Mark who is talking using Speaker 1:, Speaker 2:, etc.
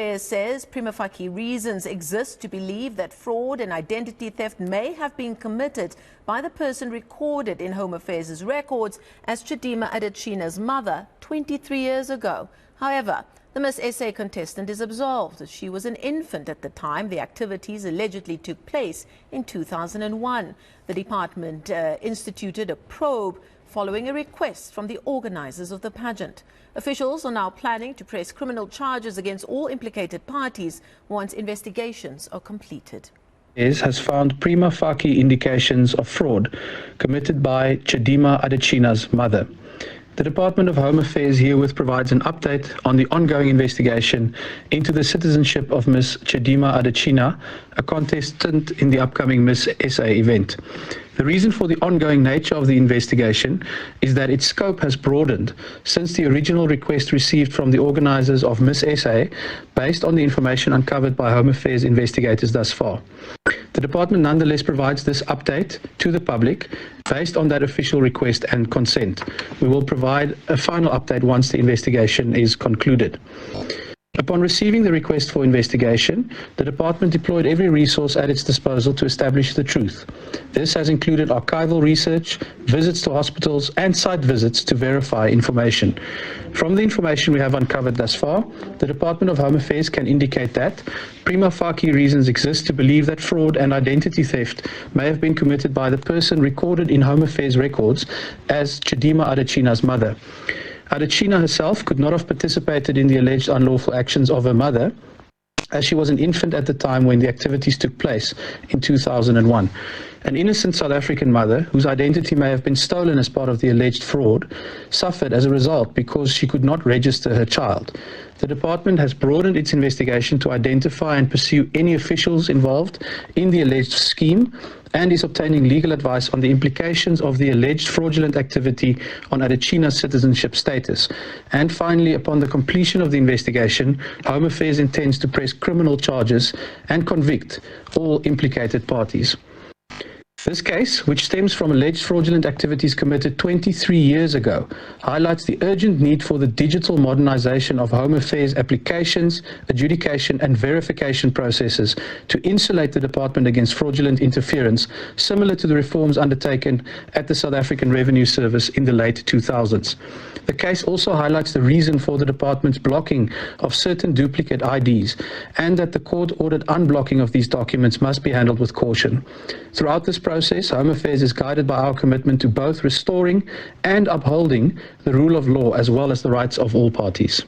Speaker 1: Affairs says prima facie reasons exist to believe that fraud and identity theft may have been committed by the person recorded in Home Affairs' records as Chidima Adetshina's mother 23 years ago. However, the Miss SA contestant is absolved as she was an infant at the time the activities allegedly took place in 2001. The department instituted a probe following a request from the organizers of the pageant. Officials are now planning to press criminal charges against all implicated parties once investigations are completed.
Speaker 2: Has found prima facie indications of fraud committed by Chidima Adetshina's mother. The Department of Home Affairs herewith provides an update on the ongoing investigation into the citizenship of Miss Chidima Adetshina, a contestant in the upcoming Miss SA event. The reason for the ongoing nature of the investigation is that its scope has broadened since the original request received from the organizers of Miss SA based on the information uncovered by Home Affairs investigators thus far. The department nonetheless provides this update to the public based on that official request and consent. We will provide a final update once the investigation is concluded. Upon receiving the request for investigation, the department deployed every resource at its disposal to establish the truth. This has included archival research, visits to hospitals, and site visits to verify information. From the information we have uncovered thus far, the Department of Home Affairs can indicate that prima facie reasons exist to believe that fraud and identity theft may have been committed by the person recorded in Home Affairs records as Chidima Adetshina's mother. Adetshina herself could not have participated in the alleged unlawful actions of her mother, as she was an infant at the time when the activities took place in 2001. An innocent South African mother, whose identity may have been stolen as part of the alleged fraud, suffered as a result because she could not register her child. The department has broadened its investigation to identify and pursue any officials involved in the alleged scheme and is obtaining legal advice on the implications of the alleged fraudulent activity on Adetshina's citizenship status. And finally, upon the completion of the investigation, Home Affairs intends to press criminal charges and convict all implicated parties. This case, which stems from alleged fraudulent activities committed 23 years ago, highlights the urgent need for the digital modernization of Home Affairs applications, adjudication and verification processes to insulate the department against fraudulent interference, similar to the reforms undertaken at the South African Revenue Service in the late 2000s. The case also highlights the reason for the department's blocking of certain duplicate IDs and that the court-ordered unblocking of these documents must be handled with caution. Throughout this process, Home Affairs is guided by our commitment to both restoring and upholding the rule of law as well as the rights of all parties.